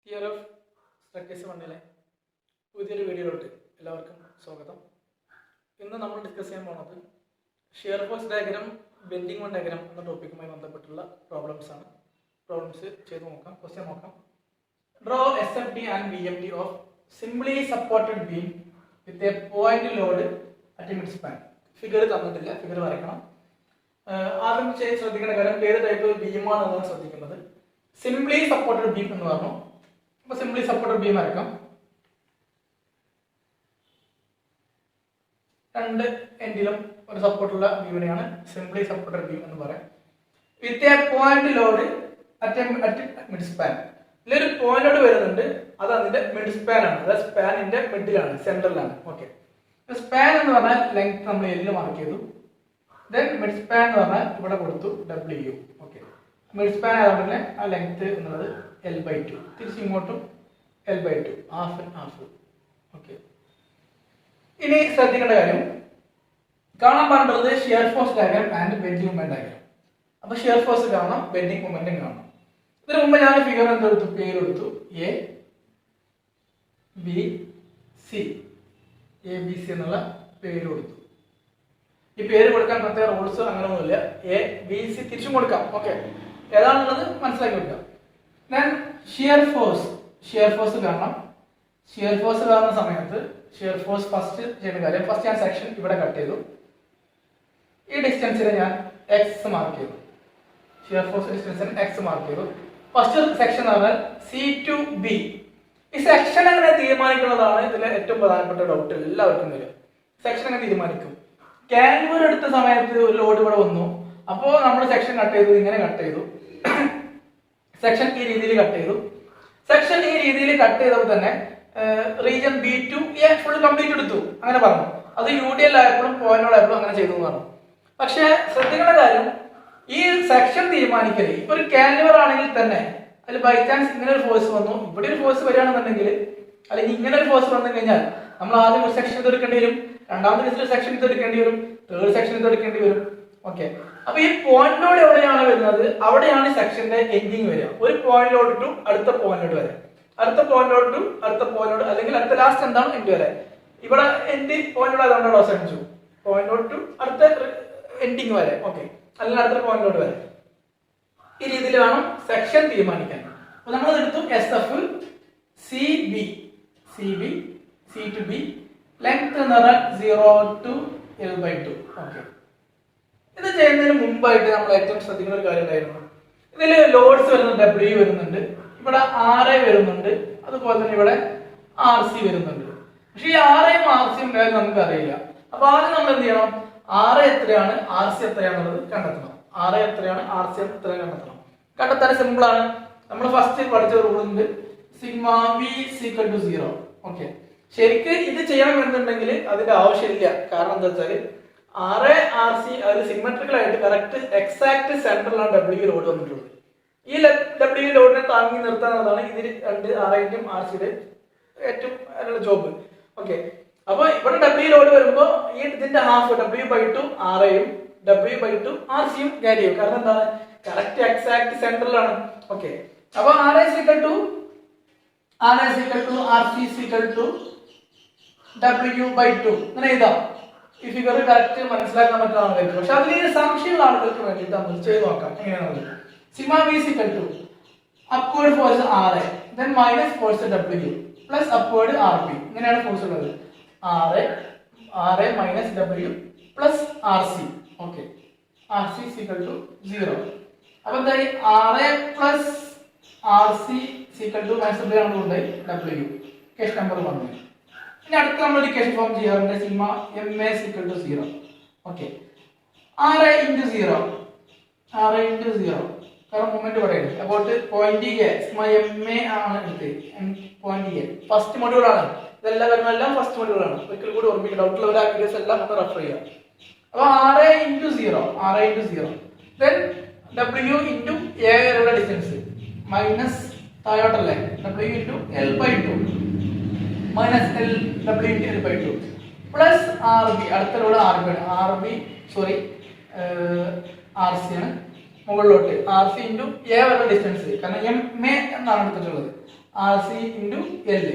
Theory of structures 1 പുതിയൊരു വീഡിയോയിലോട്ട് എല്ലാവർക്കും സ്വാഗതം. ഇന്ന് നമ്മൾ ഡിസ്കസ് ചെയ്യാൻ പോകുന്നത് shear force diagram, bending moment diagram എന്ന ടോപ്പിക്കുമായി ബന്ധപ്പെട്ടുള്ള പ്രോബ്ലംസ് ആണ്. പ്രോബ്ലംസ് ചെയ്ത് നോക്കാം. ക്വസ്റ്റ്യൻ നോക്കാം. Draw SFD and VMD of simply supported beam with a point load at mid span. Figure തന്നിട്ടില്ല, ഫിഗർ വരയ്ക്കണം. ആദ്യം ശ്രദ്ധിക്കേണ്ട കാര്യം ഏത് ടൈപ്പ് ബീമാണെന്നാണ് ശ്രദ്ധിക്കുന്നത്. സിംപ്ലി സപ്പോർട്ടഡ് ബീം എന്ന് പറഞ്ഞു. അപ്പോൾ സിംപ്ലി സപ്പോർട്ടഡ് ബീം വരയ്ക്കാം. രണ്ട് എൻഡിലും ഒരു സപ്പോർട്ടുള്ള ബീമിനെയാണ് സിംപ്ലി സപ്പോർട്ടഡ് ബീം എന്ന് പറയാം. With a point load at mid span. ഇതിലൊരു പോയിന്റ് ലോഡ് വരുന്നുണ്ട്, അത് അതിന്റെ മിഡ് സ്പാൻ ആണ്. അതായത് സ്പാനിന്റെ മിഡിലാണ്, സെന്ററിലാണ്. ഓക്കെ, സ്പാൻ എന്ന് പറഞ്ഞാൽ ലെങ്ത് നമ്മൾ എല്ലിൽ മാർക്ക് ചെയ്തു. ദെൻ മിഡ് സ്പാൻ എന്ന് പറഞ്ഞാൽ ഇവിടെ കൊടുത്തു W. ഓക്കെ, മിഡ് സ്പാൻ ആയതുകൊണ്ട് ആ ലെങ്ത് എന്നുള്ളത് L/2. തിരിച്ചിങ്ങോട്ടും L/2, half and half. Okay, ഇനി ശ്രദ്ധിക്കേണ്ട കാര്യം കാണാൻ പറഞ്ഞിട്ടുള്ളത് shear force diagram and bending moment diagram. അപ്പൊ ഷിയർ ഫോഴ്സ് കാണാം, ബെൻഡിങ് മൊമെന്റും കാണാം. ഇതിനു മുമ്പ് ഞാൻ ഫിഗർ എന്തെടുത്തു, പേരെടുത്തു ABC എന്നുള്ള പേര് കൊടുത്തു. ഈ പേര് കൊടുക്കാൻ പ്രത്യേക റൂൾസ് അങ്ങനെയൊന്നുമില്ല. ABC തിരിച്ചും കൊടുക്കാം. ഓക്കെ, ഏതാണുള്ളത് മനസ്സിലാക്കി കൊടുക്കാം. ദെൻ ഷിയർ ഫോഴ്സ് കാണണം. ഷിയർ ഫോഴ്സ് കാണുന്ന സമയത്ത് ഷിയർ ഫോഴ്സ് ഫസ്റ്റ് ചെയ്യുന്ന കാര്യം, ഫസ്റ്റ് ഞാൻ സെക്ഷൻ ഇവിടെ കട്ട് ചെയ്തു. ഈ ഡിസ്റ്റൻസിനെ ഞാൻ X മാർക്ക് ചെയ്തു. ഷിയർ ഫോഴ്സ് ഡിസ്റ്റൻസിന് X മാർക്ക് ചെയ്തു. ഫസ്റ്റ് സെക്ഷൻ എന്ന് പറഞ്ഞാൽ C to B. ഈ സെക്ഷൻ എങ്ങനെ തീരുമാനിക്കുന്നതാണ് ഇതിലെ ഏറ്റവും പ്രധാനപ്പെട്ട ഡൗട്ട് എല്ലാവർക്കും വരും. സെക്ഷൻ എങ്ങനെ തീരുമാനിക്കും? കാൻവർ എടുത്ത സമയത്ത് ഒരു ലോഡ് ഇവിടെ വന്നു, അപ്പോൾ നമ്മൾ സെക്ഷൻ കട്ട് ചെയ്തു, ഇങ്ങനെ കട്ട് ചെയ്തു. സെക്ഷൻ ഈ രീതിയിൽ കട്ട് ചെയ്തു. സെക്ഷൻ ഈ രീതിയിൽ കട്ട് ചെയ്തപ്പോൾ തന്നെ region B to A full complete എടുത്തു, അങ്ങനെ പറഞ്ഞു. അത് UDL ആയപ്പോഴും പോയിന്റോട് ആയപ്പോഴും അങ്ങനെ ചെയ്തു എന്ന് പറഞ്ഞു. പക്ഷെ ശ്രദ്ധിക്കേണ്ട കാര്യം, ഈ സെക്ഷൻ തീരുമാനിക്കല് ഇപ്പൊ ഒരു കാൻവർ ആണെങ്കിൽ തന്നെ അതിൽ ബൈ ചാൻസ് ഇങ്ങനെ ഒരു ഫോഴ്സ് വന്നു, ഇവിടെ ഒരു ഫോഴ്സ് വരികയാണെന്നുണ്ടെങ്കിൽ, അല്ലെങ്കിൽ ഇങ്ങനെ ഒരു ഫോഴ്സ് വന്നു കഴിഞ്ഞാൽ നമ്മൾ ആദ്യം ഒരു സെക്ഷൻ ഇതെടുക്കേണ്ടി വരും, രണ്ടാമത്തെ കേസിൽ സെക്ഷൻ ഇതെടുക്കേണ്ടി വരും, തേർഡ് സെക്ഷൻ ഇതെടുക്കേണ്ടി വരും. ഓക്കെ, അപ്പൊ ഈ പോയിന്റിലോട് എവിടെയാണ് വരുന്നത്, അവിടെയാണ് സെക്ഷന്റെ എൻഡിങ് വരിക. ഒരു പോയിന്റിലോട്ട് ടു അടുത്ത പോയിന്റിലോട്ട് വരെ, അടുത്ത പോയിന്റിലോട്ട് ടു അടുത്ത പോയിന്റിലോട്ട്, അല്ലെങ്കിൽ അടുത്ത ലാസ്റ്റ് എന്താണ് എൻഡ് വരെ. ഇവിടെ എൻഡ് പോയിന്റിലോട് ആയതുകൊണ്ട് അവസാനിച്ചു, പോയിന്റിലോട്ട് ടു അടുത്ത എൻഡിങ് വരെ. ഓക്കെ, അല്ലെങ്കിൽ അടുത്ത പോയിന്റിലോട്ട് വരെ. ഈ രീതിയിൽ വേണം സെക്ഷൻ തീരുമാനിക്കാൻ. അപ്പൊ നമ്മൾ എടുത്തു SF CB C to B, length എന്ന് പറഞ്ഞാൽ 0 to L/2. ഓക്കെ, ഇത് ചെയ്യുന്നതിന് മുമ്പായിട്ട് നമ്മൾ ഏറ്റവും ശ്രദ്ധിക്കുന്ന ഒരു കാര്യം ഉണ്ടായിരുന്നു. ഇതിൽ ലോഡ്സ് വരുന്നുണ്ട്, W വരുന്നുണ്ട്, ഇവിടെ RA വരുന്നുണ്ട്, അതുപോലെ തന്നെ ഇവിടെ RC വരുന്നുണ്ട്. പക്ഷെ ഈ RAയും RCയും കാര്യം നമുക്ക് അറിയില്ല. അപ്പൊ ആദ്യം നമ്മൾ എന്ത് ചെയ്യണം, RA എത്രയാണ് RC എത്രയാണെന്നുള്ളത് കണ്ടെത്തണം. RA എത്രയാണ് RC എത്രയാണ് കണ്ടെത്തണം. കണ്ടെത്താൻ സിമ്പിൾ ആണ്. നമ്മൾ ഫസ്റ്റ് പഠിച്ച റൂൾ ഉണ്ട്, സിഗ്മ V = 0. ഓക്കെ, ശരിക്ക് ഇത് ചെയ്യണമെന്നുണ്ടെങ്കിൽ അതിന്റെ ആവശ്യമില്ല. കാരണം എന്താ വെച്ചാൽ RA RC അത് സിമെട്രിക്കൽ ആയിട്ട് കറക്റ്റ് എക്സാക്ട് സെന്ററിലാണ് W ലോഡ് വന്നിട്ടുള്ളത്. ഈ W ലോഡിനെ താങ്ങി നിർത്താനുള്ളതാണ് ഇതിൽ രണ്ട് RAന്റെയും RCയുടെ ഏറ്റവും ജോബ്. ഓക്കെ, അപ്പൊ ഇവിടെ W ലോഡ് വരുമ്പോൾ ഈ ഇതിന്റെ ഹാഫ് W/2 RAയും W/2 RCയും ക്യാരി ചെയ്യും. കാരണം എന്താണ്, കറക്റ്റ് എക്സാക്ട് സെന്ററിലാണ്. ഓക്കെ, അപ്പൊ RA = RC = W/2 ഇങ്ങനെ എഴുതാം. ഈ ഫിഗർ കറക്റ്റ് മനസ്സിലാക്കാൻ പറ്റുന്നതാണ്. പക്ഷെ അതിൽ സംശയമുള്ള ആളുകൾക്ക് വേണ്ടിയിട്ട് നമ്മൾ ചെയ്ത് നോക്കാം എങ്ങനെയാണത്. Sigma V = upward force RA, then minus force W plus upward RB. ഇങ്ങനെയാണ് ഫോഴ്സ് ഉള്ളത്. RA minus W plus RC. Okay, RC = 0. അപ്പൊ എന്തായി, RA plus RC = minus W. Case number 1. ഇനി അടുത്ത നമ്മൾ ഇക്വേഷൻ ഫോം ചെയ്യാറുണ്ട്, സിഗ്മ MA = 0. ഓക്കെ, RA × 0 കാരണം moment പറയുന്നത് about point A. Sigma MA ആണ് എടുത്തത്, പോയിന്റ് A ഫസ്റ്റ് മൊഡ്യൂൾ ആണ്. ഇതെല്ലാം വരുന്നതെല്ലാം ഫസ്റ്റ് മൊഡ്യൂൾ ആണ്. ഒരിക്കൽ കൂടി ഓർമ്മിക്കുക, ഡൗട്ടുള്ള ആ വീഡിയോസ് എല്ലാം ഒന്ന് റെഫർ ചെയ്യാം. അപ്പൊ RA × 0 then W × A വരെയുള്ള ഡിസ്റ്റൻസ് മൈനസ് താഴോട്ടല്ലേ W × L/2 minus W × L/2 plus RB. അടുത്ത ലോഡ് RC ആണ്. മുകളിലോട്ട് RC × A വരെ ഡിസ്റ്റൻസ്, കാരണം MA എന്നാണ് എടുത്തിട്ടുള്ളത്. RC into L.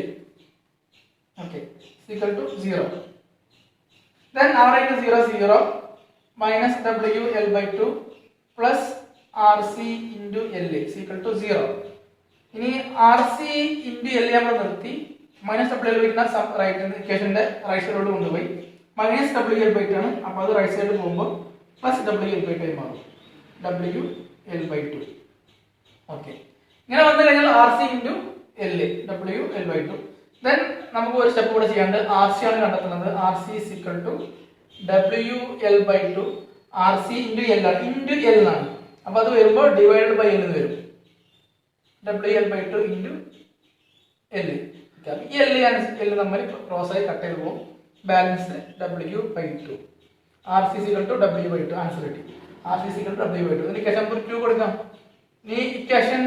Okay, is equal to 0. Then R into 0 0 minus WL by 2 plus RC into L is equal to 0. ഇനി RC into L നമ്മൾ നിർത്തി മൈനസ് WL by റൈറ്റ് ഇക്വേഷന്റെ right സൈഡിലോട്ട് കൊണ്ടുപോയി മൈനസ് WL by 2 ആണ്. അപ്പോൾ അത് right സൈഡിൽ പോകുമ്പോൾ പ്ലസ് WL by 2 മാറും. WL by 2. ഓക്കെ, ഇങ്ങനെ വന്നു കഴിഞ്ഞാൽ RC into L WL by 2. Then നമുക്ക് ഒരു സ്റ്റെപ്പ് കൂടെ ചെയ്യാണ്ട് RC ആണ് കണ്ടെത്തുന്നത്. RC is equal to WL by 2 RC into L ആണ്. into L ആണ്. അപ്പോൾ അത് വരുമ്പോൾ ഡിവൈഡഡ് ബൈ L എന്ന് വരും. WL by 2 into L. ഈ L നമ്മൾ ക്രോസ് ആയി കട്ട് ചെയ്ത് പോകും. Balance W by 2. RC is equal to W by 2. Answer കിട്ടി. RC is equal to W by 2. ഇതിന് ഇക്വേഷൻ നമ്പർ 2 കൊടുക്കാം. ഇനി ഇക്വേഷൻ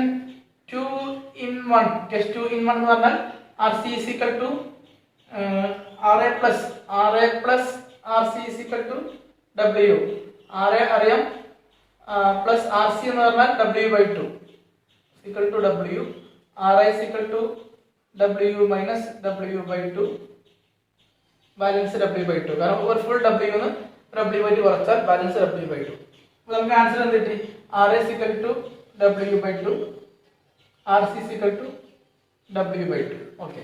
2 in 1 ഇക്വേഷൻ 2 in 1 എന്ന് പറഞ്ഞാൽ RC is equal to RA plus RC is equal to W. RA അറിയാം plus RC എന്ന് പറഞ്ഞാൽ W by 2 is equal to W. RA is equal to W minus W by 2 balance W by 2. കാരണം ഒരു full W എന്ന് W by 2 കുറച്ചാൽ balance W by 2. അപ്പോൾ നമുക്ക് answer എന്ത് കിട്ടി? RA is equal to W by 2. RC is equal to W by 2. Okay,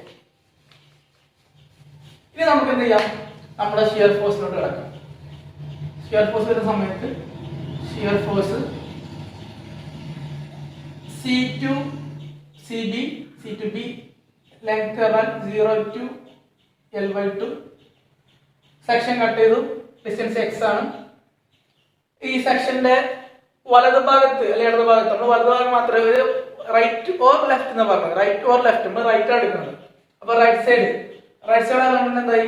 ഇനി നമുക്ക് എന്ത് ചെയ്യാം? നമ്മുടെ ഷിയർ ഫോഴ്സിലോട്ട് കിടക്കാം. ഷിയർ ഫോഴ്സ് വരുന്ന സമയത്ത് shear force C2 CB C2B length പറഞ്ഞാൽ 0 to L by 2. Section cut ചെയ്തു. ഡിസ്റ്റൻസ് x ആണ്. ഈ സെക്ഷന്റെ വലത് ഭാഗത്ത് അല്ലെങ്കിൽ ഇടത് ഭാഗത്ത് നമ്മൾ വലത് ഭാഗം മാത്രമേ റൈറ്റ് ഓർ ലെഫ്റ്റ് എന്ന് പറഞ്ഞത്. റൈറ്റ് ഓർ ലെഫ്റ്റ് നമ്മൾ റൈറ്റ് ആണ് എടുക്കുന്നത്. അപ്പൊ റൈറ്റ് സൈഡ് ആയതുകൊണ്ട് എന്തായി?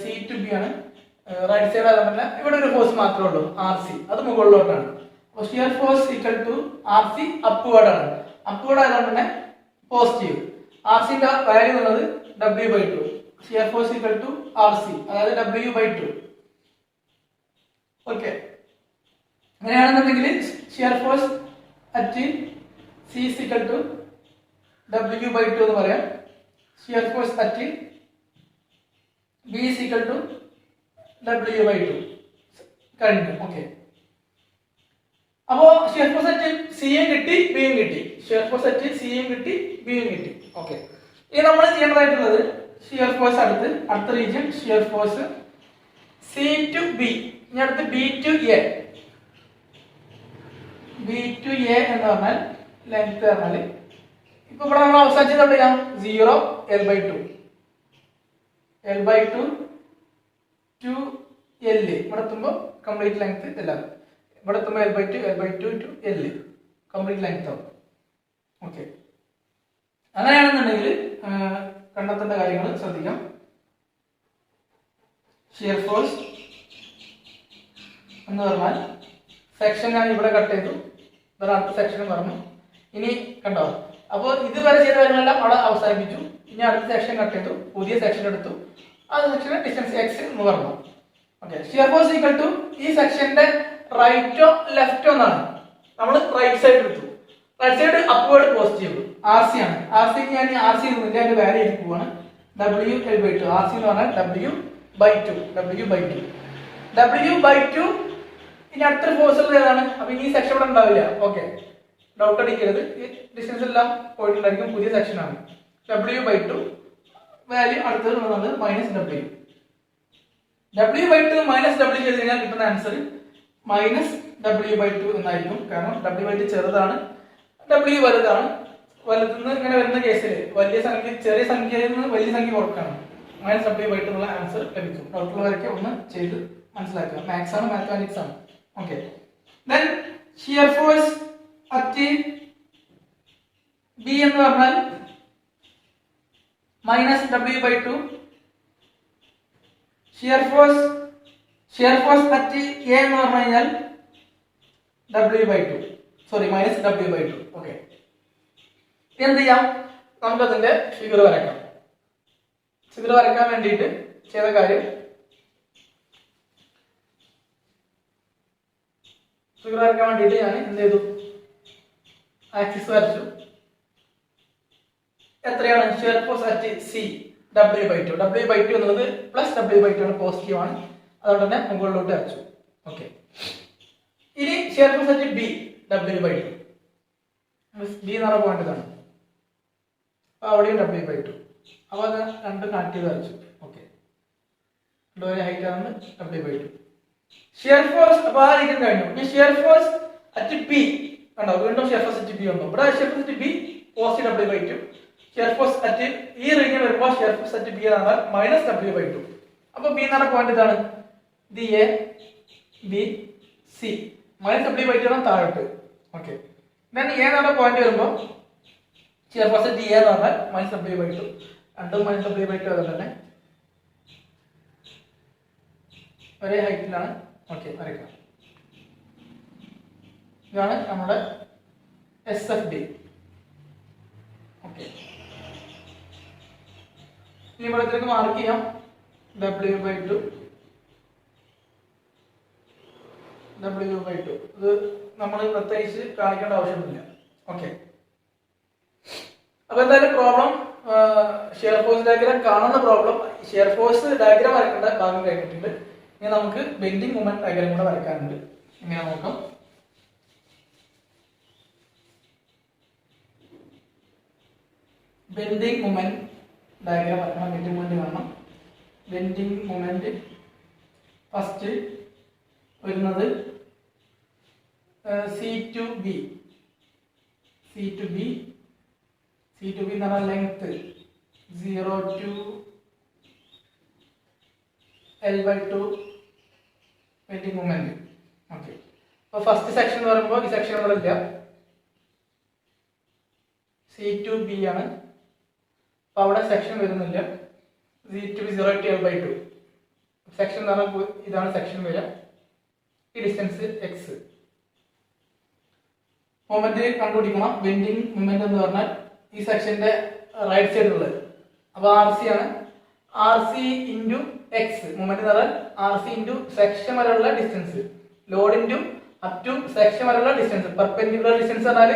C2B ആണ്. റൈറ്റ് സൈഡ് ആയതുകൊണ്ട് ഇവിടെ ഒരു ഫോഴ്സ് മാത്രമേ ഉള്ളൂ, RC. അത് മുകളിലോട്ടാണ്. അപ്പോൾ shear force equal to RC upward ആണ്. അപ്വേർഡ് ആയതുകൊണ്ട് തന്നെ പോസിറ്റീവ്. RCന്റെ വാല്യൂ എന്നുള്ളത് W by 2. Shear force equal to RC, അതായത് W by 2. ഓക്കെ, അങ്ങനെയാണെന്നുണ്ടെങ്കിൽ shear force at C is equal to W by 2 എന്ന് പറയാം. Shear force at B is equal to W by 2 കഴിഞ്ഞു. Okay, അപ്പോ shear force at സിയും കിട്ടി, ബിയും കിട്ടി. ഷിയർ ഫോഴ്സ് അറ്റ് സിയും കിട്ടി, ബിയും കിട്ടി. ഓക്കെ, ഇനി നമ്മൾ ചെയ്യേണ്ടതായിട്ടുള്ളത് ഷിയർ ഫോഴ്സ് അടുത്ത region shear force C to B. ഇനി അടുത്ത് B to A. B to A എന്ന് പറഞ്ഞാൽ ലെങ്ത് പറഞ്ഞാൽ ഇപ്പൊ ഇവിടെ നമ്മൾ അവസാനിച്ചത് എവിടെയാ? 0 L by 2 to L. ഇവിടെ എത്തുമ്പോൾ കംപ്ലീറ്റ് ലെങ്ത് ഇല്ല. ഇവിടെ എത്തുമ്പോൾ L by 2 to L complete length ആവും. ഓക്കെ, അങ്ങനെയാണെന്നുണ്ടെങ്കിൽ കണ്ടെത്തേണ്ട കാര്യങ്ങൾ ശ്രദ്ധിക്കാം. ഷിയർ ഫോഴ്സ് എന്ന് പറഞ്ഞാൽ സെക്ഷൻ ഞാൻ ഇവിടെ കട്ട് ചെയ്തു, അടുത്ത സെക്ഷൻ പറഞ്ഞു. ഇനി കണ്ടോ, അപ്പോൾ ഇതുവരെ ചെയ്ത കാര്യങ്ങളെല്ലാം അവിടെ അവസാനിപ്പിച്ചു. ഇനി അടുത്ത സെക്ഷൻ കട്ട് ചെയ്തു, പുതിയ സെക്ഷൻ എടുത്തു. ആ സെക്ഷന് ഡിസ്റ്റൻസ് x എന്ന് പറഞ്ഞു. Okay, shear force equal to ഈ സെക്ഷന്റെ റൈറ്റോ ലെഫ്റ്റോ എന്നാണ്. നമ്മൾ റൈറ്റ് സൈഡ് എടുത്തു. Right side upward positive RC ആണ്. RC ഞാൻ RC എന്നില്ല, അതിന്റെ വാല്യൂ എടുത്ത് പോവാണ്. WL by 2. RC എന്ന് പറഞ്ഞാൽ W by 2. W by 2. ഇനി അടുത്തൊരു ഫോഴ്സ് ഉള്ളത് ഏതാണ്? അപ്പൊ ഈ സെക്ഷൻ ഇവിടെ ഉണ്ടാവില്ല. ഓക്കെ, ഡൗട്ട് അടിക്കരുത്. ഈ ഡിസ്റ്റൻസ് എല്ലാം പോയിട്ടുണ്ടായിരിക്കും. പുതിയ സെക്ഷൻ ആണ്. W by 2 വാല്യൂ അടുത്തത് minus W by 2 minus W ചെയ്ത് കഴിഞ്ഞാൽ കിട്ടുന്ന ആൻസർ മൈനസ് W by 2 എന്നായിരിക്കും. കാരണം W by 2 ചെറുതാണ്, W വലുതാണ്. വലുതുനിന്ന് ഇങ്ങനെ വരുന്ന കേസിൽ വലിയ സംഖ്യ ചെറിയ സംഖ്യയിൽ നിന്ന് വലിയ സംഖ്യ കുറക്കാണ്. മൈനസ് W by 2 എന്നുള്ള ആൻസർ ലഭിക്കും. ഡൗട്ടുള്ളവരൊക്കെ ഒന്ന് ചെയ്ത് മനസ്സിലാക്കുക. മാത്സ് ആണ്, മാത്തമാറ്റിക്സ് ആണ്. Okay, then shear force at B എന്ന് പറഞ്ഞാൽ minus W by 2. Shear force at A എന്ന് പറഞ്ഞു കഴിഞ്ഞാൽ W by 2. Sorry, minus W by 2. Okay, എന്ത് ചെയ്യാം? നമുക്കതിന്റെ ഫിഗർ വരയ്ക്കാം. ഫിഗർ വരയ്ക്കാൻ വേണ്ടിയിട്ട് ചെയ്ത കാര്യം, ഫിഗർ വരയ്ക്കാൻ വേണ്ടിയിട്ട് ഞാൻ എന്ത് ചെയ്തു? ആക്സിസ് വരച്ചു. എത്രയാണ് shear force at C W/2. W/2 എന്നുള്ളത് പ്ലസ് W/2 ആണ്, പോസിറ്റീവ് ആണ്, അതുകൊണ്ട് തന്നെ മുകളിലോട്ട് അയച്ചു. ഓക്കെ, ഇനി shear force at B W/2. B എന്ന് പറഞ്ഞ പോയിന്റ് ഇതാണ്. അപ്പൊ അവിടെയും W/2. അപ്പൊ അത് രണ്ടും കണക്ട് ചെയ്ത് വരച്ചു. ഓക്കെ, ഒരേ ഹൈറ്റ് ആണ് W/2. ഷിയർ ഫോഴ്സ് അപ്പൊ ആ രീതിയിൽ കഴിഞ്ഞു. ഇനി ഷിയർ ഫോഴ്സ് അറ്റ് ബി കണ്ടോ, വീണ്ടും ഷിയർ ഫോഴ്സ് അറ്റ് ബി വന്നു. ഇവിടെ shear force at B positive W/2. Shear force at ഈ റീജിയൻ വരുമ്പോൾ ഷിയർ ഫോഴ്സ് അറ്റ് ബി എന്ന് പറഞ്ഞാൽ മൈനസ് W/2. അപ്പൊ ബി എന്ന് പറഞ്ഞ പോയിന്റ് ഇതാണ്, D A B C. Minus W/2 ആണ് താഴോട്ട്. ഓക്കെ, ദെൻ എ എന്ന് പറഞ്ഞ പോയിന്റ് വരുമ്പോൾ ഷിയർ ഫോഴ്സ് അറ്റ് എ എന്ന് പറഞ്ഞാൽ മൈനസ് W/2. രണ്ടും മൈനസ് W/2 അതുകൊണ്ട് തന്നെ ഒരേ ഹൈറ്റിലാണ്. ഓക്കെ, വരയ്ക്കാം. ഇതാണ് നമ്മുടെ SFD. ഓക്കെ, ഇനി ഇവിടത്തേക്ക് മാർക്ക് ചെയ്യാം W/2. ഇത് നമ്മൾ പ്രത്യേകിച്ച് കാണിക്കേണ്ട ആവശ്യമൊന്നുമില്ല. ഓക്കെ, അപ്പൊ എന്തായാലും പ്രോബ്ലം ഷിയർ ഫോഴ്സ് ഡയഗ്രാം കാണുന്ന പ്രോബ്ലം, ഷിയർ ഫോഴ്സ് ഡയഗ്രാം വരക്കേണ്ട ഭാഗം കഴിഞ്ഞിട്ടുണ്ട്. ഇനി നമുക്ക് ബെൻഡിങ് മൊമെന്റ് ഡയഗ്രാം കൂടെ വരയ്ക്കാനുണ്ട്. എങ്ങനെ നോക്കാം. ബെൻഡിങ് മൊമെന്റ് ഡയഗ്രാം വരക്കണം. ബെൻഡിങ് മൊമെന്റ് കാണണം. ബെൻഡിങ് മൊമെന്റ് ഫസ്റ്റ് വരുന്നത് C to B എന്ന് പറഞ്ഞാൽ length 0 to L/2 bending moment. Okay, അപ്പൊ ഫസ്റ്റ് സെക്ഷൻ എന്ന് പറയുമ്പോൾ ഈ സെക്ഷൻ ഇവിടെ ഇല്ല, C to B ആണ്. അപ്പൊ അവിടെ സെക്ഷൻ വരുന്നില്ല. C to B 0 to L/2 section എന്ന് പറഞ്ഞാൽ ഇതാണ് സെക്ഷൻ വരിക. ഈ ഡിസ്റ്റൻസ് x. മൊമെന്റ് കണ്ടുപിടിക്കണം. ബെൻഡിങ് മൊമെന്റ് എന്ന് പറഞ്ഞാൽ ഈ സെക്ഷന്റെ റൈറ്റ് സൈഡിലുള്ളത്. അപ്പൊ RC ആണ്. RC into X. മൊമെന്റ് എന്ന് പറഞ്ഞാൽ RC ഇൻറ്റു സെക്ഷൻ വരെയുള്ള distance. Load into up to section വരെയുള്ള ഡിസ്റ്റൻസ്. പെർപെൻഡിക്കുലർ ഡിസ്റ്റൻസ് പറഞ്ഞാൽ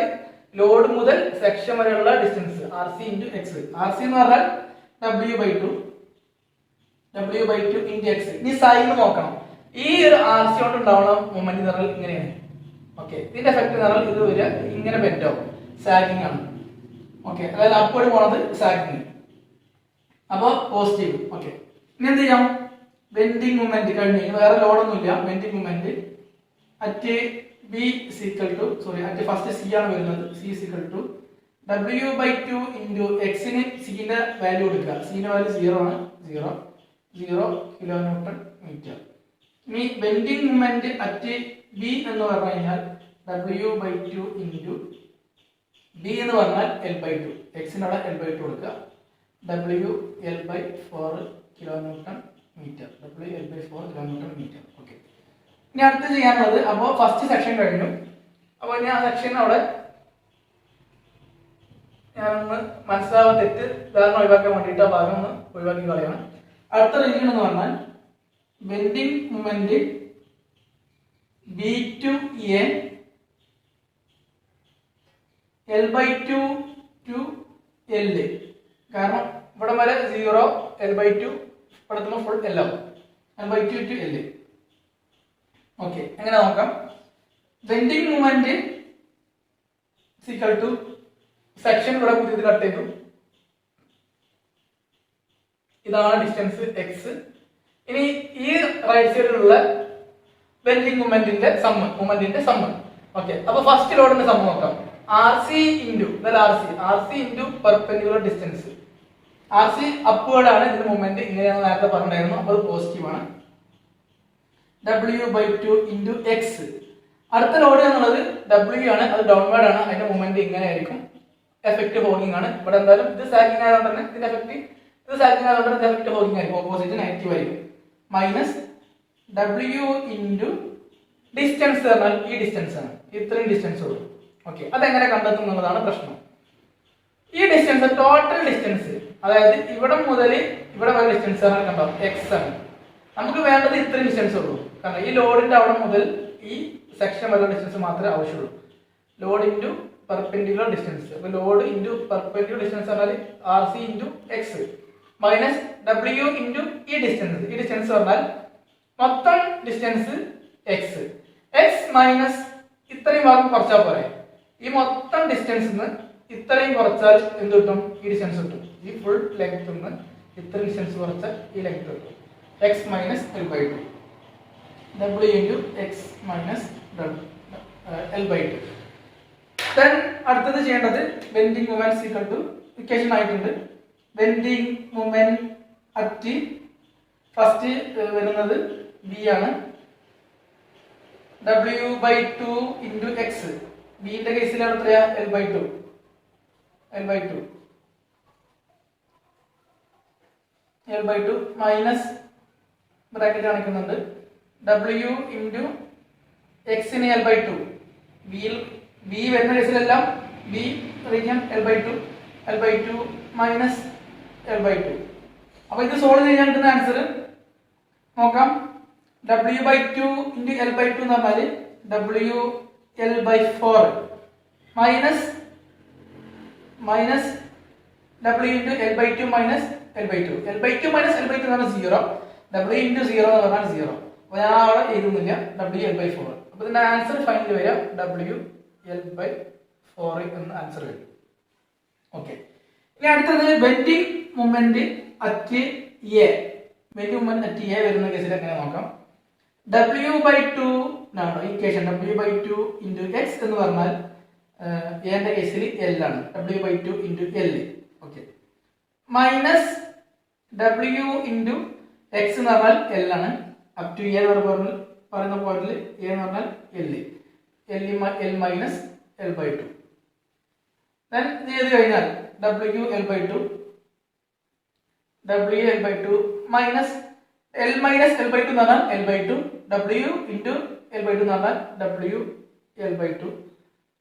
ലോഡ് മുതൽ സെക്ഷൻ വരെയുള്ള distance. RC into x. RC എന്ന് പറഞ്ഞാൽ W/2 ഇൻറ്റു എക്സ്. ഇനി സൈൻ നോക്കണം. ഈ ഒരു RC കൊണ്ട് ഉണ്ടാവുന്ന മൊമെന്റ് എന്ന് പറഞ്ഞാൽ ഇങ്ങനെയാണ്. ഓക്കെ, ഇതിന്റെ എഫക്ട് എന്ന് പറഞ്ഞാൽ ഇത് വരിക ഇങ്ങനെ ബെൻഡോ സാഗിങ് ആണ്. ഓക്കെ, അതായത് അപ്വേർഡ് പോണത് സാഗിങ്, അപ്പൊ പോസിറ്റീവ്. ഓക്കെ, ഇനി എന്ത് ചെയ്യാം. ബെൻഡിങ് മൊമെന്റ് കഴിഞ്ഞ് വേറെ ലോഡൊന്നുമില്ല. Bending moment at B equal to at first C ആണ് വരുന്നത്. C equal to W/2 into എക്സിന് സിന്റെ വാല്യൂ കൊടുക്കുക. സിന്റെ വാല്യൂ 0 ആണ്. 0 കിലോന്യൂട്ടൺ മീറ്റർ. ഇനി ബെൻഡിങ് മൊമെന്റ് അറ്റ് ബി എന്ന് പറഞ്ഞു കഴിഞ്ഞാൽ W/2 ഇൻറ്റു ബി എന്ന് പറഞ്ഞാൽ L/2. എക്സിനോടെ L/2 കൊടുക്കുക. WL/4 kilonewton metre. ഓക്കെ, ഇനി അടുത്ത് ചെയ്യാനുള്ളത്, അപ്പോൾ ഫസ്റ്റ് സെക്ഷൻ കഴിഞ്ഞു. അപ്പോൾ ഇനി ആ സെക്ഷൻ അവിടെ ഞാനൊന്ന് മനസ്സിലാവാൻ തെറ്റ് ധാരണ ഒഴിവാക്കാൻ വേണ്ടിയിട്ട് ആ ഭാഗം ഒന്ന് ഒഴിവാക്കി കളയണം. അടുത്ത റീജിയൻ എന്ന് പറഞ്ഞാൽ bending moment B to A L/2 to L. കാരണം ഇവിടെ വരെ 0 L/2 ഇവിടെത്തുമ്പോൾ ഫുൾ L ആവും. L/2 to L. ഓക്കെ, എങ്ങനെ നോക്കാം. Bending moment equal to section ഇവിടെ പുതിയത് കട്ട് ചെയ്തു. ഇതാണ് ഡിസ്റ്റൻസ് x. ഇനി ഈ റൈറ്റ് സൈഡിലുള്ള ബെൻഡിങ് മൊമെന്റിന്റെ സമ്മ്. ഓക്കെ, അപ്പൊ ഫസ്റ്റ് ലോഡിന്റെ സമ്മ് നോക്കാം. RC into perpendicular distance. RC upward ആണ്. ഇതിന്റെ മൊമെന്റ് ഇങ്ങനെയാണ് നേരത്തെ പറഞ്ഞിട്ടുണ്ടായിരുന്നു. അപ്പോൾ പോസിറ്റീവ് ആണ്. W/2 into X. അടുത്ത ലോഡ് എന്നുള്ളത് W ആണ്. അത് ഡൗൺവേർഡ് ആണ്. അതിന്റെ മൊമെന്റ് ഇങ്ങനെ ആയിരിക്കും. എഫക്റ്റ് ഹോഗിങ് ആണ്. ഇവിടെ എന്തായാലും ഇത് സാഗിങ് ആയതുകൊണ്ട് തന്നെ ഇതിന്റെ എഫക്റ്റ് എഫക്റ്റ് ഹോഗിങ് ആയിരിക്കും. ഓപ്പോസിറ്റ് നെഗറ്റീവ് ആയിരിക്കും. മൈനസ് W ഇൻറ്റു ഡിസ്റ്റൻസ് പറഞ്ഞാൽ ഈ ഡിസ്റ്റൻസ് ആണ്. ഇത്രയും ഡിസ്റ്റൻസ് ഉള്ളൂ. ഓക്കെ, അതെങ്ങനെ കണ്ടെത്തും എന്നുള്ളതാണ് പ്രശ്നം. ഈ ഡിസ്റ്റൻസ് ടോട്ടൽ ഡിസ്റ്റൻസ്, അതായത് ഇവിടെ മുതൽ ഇവിടെ വരെ ഡിസ്റ്റൻസ് പറഞ്ഞാൽ കണ്ടോ x ആണ്. നമുക്ക് വേണ്ടത് ഇത്രയും ഡിസ്റ്റൻസ് ഉള്ളൂ. കാരണം ഈ ലോഡിന്റെ അവിടെ മുതൽ ഈ സെക്ഷൻ വരെ ഡിസ്റ്റൻസ് മാത്രമേ ആവശ്യമുള്ളൂ. Load into perpendicular distance. അപ്പോൾ ലോഡ് ഇൻറ്റു പെർപെൻഡിക്കുലർ ഡിസ്റ്റൻസ് പറഞ്ഞാൽ R C into X minus W into ഈ ഡിസ്റ്റൻസ്. ഈ ഡിസ്റ്റൻസ് പറഞ്ഞാൽ മൊത്തം ഡിസ്റ്റൻസ് എക്സ്. എക്സ് മൈനസ് ഇത്രയും ഭാഗം കുറച്ചാൽ പോരെ. ഈ മൊത്തം ഡിസ്റ്റൻസ് നിന്ന് ഇത്രയും കുറച്ചാൽ എന്ത് കിട്ടും? ഈ ഡിസ്റ്റൻസ് കിട്ടും. ഈ ഫുൾ ലെങ്ത് നിന്ന് ഇത്ര ഡിസ്റ്റൻസ് കുറച്ചാൽ ഈ ലെങ്ത് കിട്ടും. X minus L by two W into X minus L by two. Then അടുത്തത് ചെയ്യേണ്ടത് bending moment equal to equation ആയിട്ടുണ്ട്. ബെൻഡിങ് മൊമെന്റ് അറ്റ് ഫസ്റ്റ് വരുന്നത് ബി ആണ്. W by two into X. ബിന്റെ കേസിലാണ് എത്രയാ? L by two. L by two L by two minus bracket കാണിക്കുന്നുണ്ട് W into എക്സിന് എൽ ബൈ ടു. ബി വരുന്ന കേസിലെല്ലാം B region L by two. L by two minus L by two. അപ്പൊ ഇത് solve ചെയ്യാൻ കിട്ടുന്ന ആൻസർ നോക്കാം. W by two into L by two എന്ന് പറഞ്ഞാൽ W L by four minus W into L by two minus L by two. L by two minus L by two എന്ന് പറഞ്ഞാൽ zero. W into zero എന്ന് പറഞ്ഞാൽ zero. അപ്പോൾ ഞാൻ അവിടെ എഴുതുന്നില്ല. W L by four. അപ്പോൾ ഇതിന്റെ ആൻസർ ഫൈനൽ വരിക ഡബ്ല്യു എൽ ബൈ ഫോർ എന്ന ആൻസർ വരും. ഓക്കെ. ഇനി അടുത്തത് bending moment at A. Bending moment at A വരുന്ന കേസിൽ എങ്ങനെ നോക്കാം. ഡബ്ല്യു ബൈ ടു ആണ് equation. W by two into x എന്ന് പറഞ്ഞാൽ എന്റെ കേസിൽ എൽ ആണ്. W by two into L. Okay. Minus W into x എന്ന് പറഞ്ഞാൽ എൽ ആണ്. അപ് ടു എ പറയുന്ന പോയിന്റിൽ എ എന്ന് പറഞ്ഞാൽ L. L minus L by two. Then ഇത് ചെയ്ത് കഴിഞ്ഞാൽ W L by two minus L minus L by two എന്ന് പറഞ്ഞാൽ L by two. W into L by two എന്ന് പറഞ്ഞാൽ W L by two.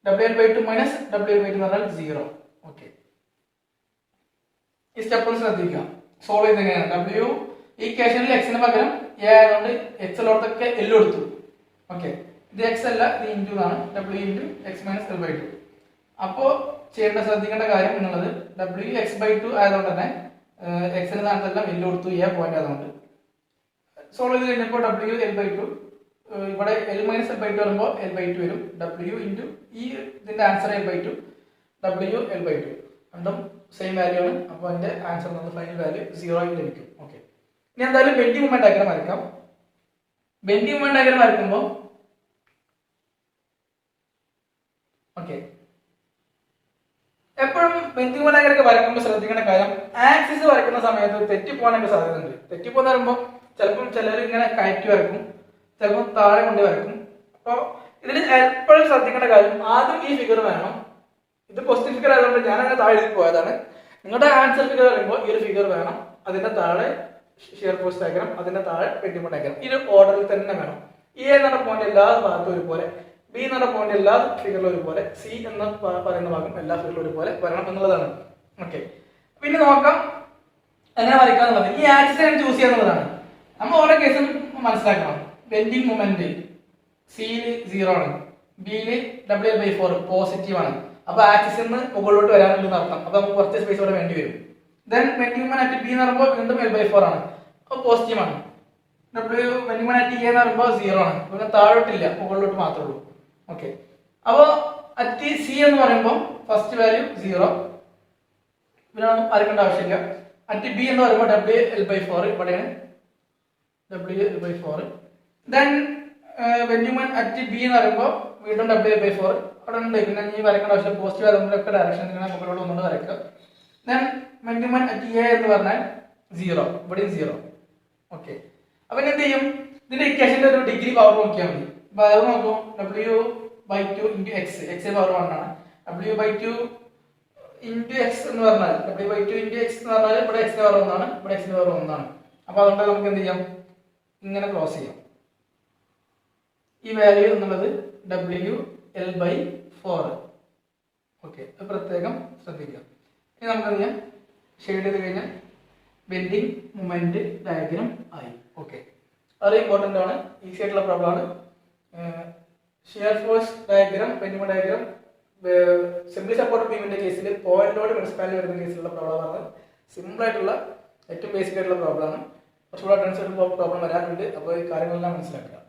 W L by two minus W L by two എന്ന് പറഞ്ഞാൽ zero. Okay. ഈ step ഒന്ന് ശ്രദ്ധിക്കുക. Solve ചെയ്ത് എങ്ങനെയാണ്? ഡബ്ല്യു ഈ കേഷനിൽ എക്സിന് പകരം എ ആയതുകൊണ്ട് എക്സ് ഉള്ളടത്തൊക്കെ എൽ കൊടുത്തു. ഓക്കെ. ഇത് എക്സ് അല്ല, ഇത് ഇൻറ്റു ആണ്. W into X minus L by two. അപ്പോൾ ശ്രദ്ധിക്കേണ്ട കാര്യം എന്നുള്ളത് ഡബ്ല്യു എക്സ് ബൈ ടു ആയതുകൊണ്ട് തന്നെ എക്സിന് സ്ഥാനത്തെല്ലാം എൽ കൊടുത്തു, എ പോയിന്റ് ആയതുകൊണ്ട്. സോൾവ് ചെയ്ത് കഴിഞ്ഞപ്പോൾ ഡബ്ല്യു എൽ ബൈ ടു ഇവിടെ L minus L by two വരുമ്പോൾ എൽ ബൈ ടു വരും. ഡബ്ല്യു ഇൻറ്റു ഈ ഇതിന്റെ answer L by two. W L by two രണ്ടും സെയിം വാല്യൂ ആണ്. അപ്പോൾ അതിന്റെ ആൻസർ നമ്മൾ ഫൈനൽ വാല്യൂ 0 ആയി ലഭിക്കും. ഓക്കെ. ഇനി എന്തായാലും ബെൻഡിങ് മൊമെന്റ് ഡയഗ്രം വരയ്ക്കാം. ബെൻഡിങ് മൊമെന്റ് ഡയഗ്രം വരയ്ക്കുമ്പോൾ ഓക്കെ, എപ്പോഴും ബെൻഡിങ് മൊമെന്റ് ഡയഗ്രം വരയ്ക്കുമ്പോൾ ശ്രദ്ധിക്കേണ്ട കാര്യം ആക്സിസ് വരയ്ക്കുന്ന സമയത്ത് തെറ്റിപ്പോകാനൊക്കെ സാധ്യതയുണ്ട്. തെറ്റിപ്പോന്ന് പറയുമ്പോൾ ചിലപ്പോൾ ചിലർ ഇങ്ങനെ കയറ്റി വരക്കും, ചിലപ്പോൾ താഴെ കൊണ്ട് വരക്കും. അപ്പോൾ ഇതിൽ എപ്പോഴും ശ്രദ്ധിക്കേണ്ട കാര്യം ആദ്യം ഈ ഫിഗർ വേണം. ഇത് ക്വസ്റ്റ്യൻ ഫിഗർ ആയതുകൊണ്ട് ഞാൻ അങ്ങനെ താഴെ പോയതാണ്. നിങ്ങളുടെ ആൻസർ ഫിഗർ പറയുമ്പോൾ ഈ ഒരു ഫിഗർ വേണം. അതിന്റെ താഴെ ഷിയർ ഫോഴ്സ് ഡയഗ്രം, അതിന്റെ താഴെ ബെൻഡിങ് മൊമെന്റ് ഡയഗ്രം. ഈ ഒരു ഓർഡറിൽ തന്നെ വേണം. എ എന്ന പോയിന്റ് എല്ലാ ഭാഗത്തും ഒരുപോലെ, ബി എന്ന പോയിന്റ് എല്ലാ ഫിഗറിലും ഒരുപോലെ, സി എന്ന് പറയുന്ന ഭാഗം എല്ലാ ഫിഗറിലും ഒരുപോലെ വരണം എന്നുള്ളതാണ്. ഓക്കെ. പിന്നെ നോക്കാം എങ്ങനെ വരയ്ക്കാന്നുള്ളത്. ഈ ആക്സിസ് ചൂസ് ചെയ്യാന്നുള്ളതാണ്. നമ്മൾ ഓരോ കേസും മനസ്സിലാക്കണം. ബെൻഡിങ് മൊമെന്റ് സിയിൽ 0 ആണ്, ബിയിൽ ഡബ്ല്യു ബൈ 4 പോസിറ്റീവ് ആണ്. അപ്പൊ ആക്സിസിൽ നിന്ന് മുകളിലോട്ട് വരാനുണ്ടെന്ന് അർത്ഥം. അപ്പൊ നമുക്ക് കുറച്ച് സ്പേസ് ഇവിടെ വേണ്ടി വരും. Then bending moment at B എന്ന് പറയുമ്പോൾ വീണ്ടും എൽ ബൈ 4 ആണ്, അപ്പോൾ പോസിറ്റീവ് ആണ്. W bending moment at A എന്ന് പറയുമ്പോൾ 0 ആണ്, പിന്നെ താഴോട്ടില്ല, മുകളിലോട്ട് മാത്രമേ ഉള്ളൂ. ഓക്കെ. അപ്പോൾ അറ്റ് സി എന്ന് പറയുമ്പോൾ ഫസ്റ്റ് വാല്യൂ 0, പിന്നെ അറിയേണ്ട ആവശ്യമില്ല. അറ്റ് ബി എന്ന് പറയുമ്പോൾ ഡബ്ല്യു എൽ ബൈ 4 ഇവിടെയാണ്, W L by 4. Then bending moment at B എന്ന് പറയുമ്പോൾ വീണ്ടും ഡബ്ല്യു എൽ ബൈ 4 അവിടെ ഉണ്ട്. പിന്നെ ഈ വരയ്ക്കേണ്ട ആവശ്യം പോസിറ്റീവ് ആയതുകൊണ്ടൊക്കെ ഡയറക്ഷൻ ഇങ്ങനെ മുകളിലോട്ട് ഒന്നുകൊണ്ട് വരയ്ക്കുക. Then bending moment at A എന്ന് പറഞ്ഞാൽ 0, ഇവിടെയും 0. ഓക്കെ. അപ്പൊ എന്ത് ചെയ്യും? ഇതിന്റെ ഇക്വേഷന്റെ ഒരു ഡിഗ്രി പവർ നോക്കിയാൽ മതി. അപ്പൊ അത് നോക്കൂ, W by 2 into x, x power 1 ആണ്. ഡബ്ല്യു ബൈ 2 ഇൻറ്റു എക്സ് എന്ന് പറഞ്ഞാൽ ഡബ്ല്യു ബൈ 2 ഇൻറ്റു എക്സ് എന്ന് പറഞ്ഞാൽ ഇവിടെ എക്സിന് പവർ 1 ആണ്, ഇവിടെ എക്സിന് പവർ 1 ആണ്. അപ്പൊ അതുകൊണ്ട് നമുക്ക് എന്ത് ചെയ്യാം? ഇങ്ങനെ ക്ലോസ് ചെയ്യാം. ഈ വാല്യൂ എന്നുള്ളത് ഡബ്ല്യു എൽ ബൈ 4. ഓക്കെ, അത് പ്രത്യേകം ശ്രദ്ധിക്കുക. ഇനി നമുക്ക് എന്ത് ചെയ്യാം? ഷെയ്ഡ് ചെയ്ത് കഴിഞ്ഞാൽ ബെൻഡിങ് മൊമെന്റ് ഡയഗ്രം ആയി. ഓക്കെ, വളരെ ഇമ്പോർട്ടൻ്റ് ആണ്, ഈസി ആയിട്ടുള്ള പ്രോബ്ലം ആണ്. Shear force diagram, bending moment diagram simply support ബീമിന്റെ കേസിൽ പോയിന്റ് ലോഡ് മുനിസിപ്പാലിറ്റി വരുന്ന കേസിലുള്ള പ്രോബ്ലമാണ്. സിമ്പിൾ ആയിട്ടുള്ള ഏറ്റവും ബേസിക് ആയിട്ടുള്ള പ്രോബ്ലമാണ്. കുറച്ചുകൂടെ ടെൻസ് പ്രോബ്ലം വരാറുണ്ട്. അപ്പോൾ ഈ കാര്യങ്ങളെല്ലാം മനസ്സിലാക്കുക.